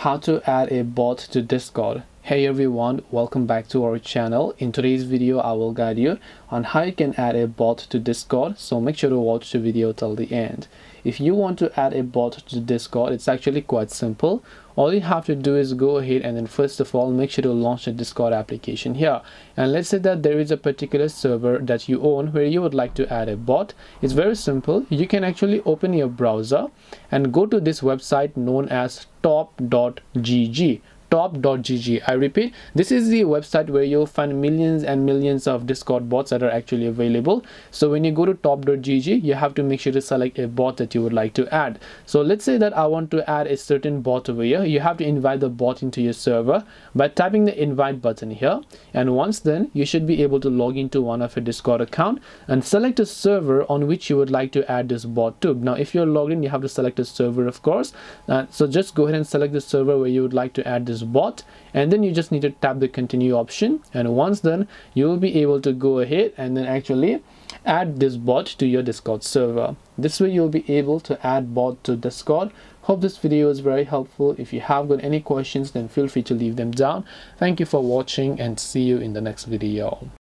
How to add a bot to Discord. Hey everyone, welcome back to our channel. In today's video I will guide you on how you can add a bot to Discord, so make sure to watch the video till the end. If you want to add a bot to Discord, it's actually quite simple. All you have to do is go ahead and then first of all make sure to launch the Discord application here. And let's say that there is a particular server that you own where you would like to add a bot. It's very simple. You can actually open your browser and go to this website known as top.gg. top.gg. I repeat, this is the website where you'll find millions and millions of Discord bots that are actually available. So when you go to top.gg, you have to make sure to select a bot that you would like to add. So let's say that I want to add a certain bot over here. You have to invite the bot into your server by tapping the invite button here, and once then you should be able to log into one of your Discord account and select a server on which you would like to add this bot to. Now if you're logged in, you have to select a server, of course. So just go ahead and select the server where you would like to add this bot, and then you just need to tap the continue option, and once done you will be able to go ahead and then actually add this bot to your Discord server. This way you'll be able to add bot to Discord. Hope this video is very helpful. If you have got any questions, then feel free to leave them down. Thank you for watching and see you in the next video.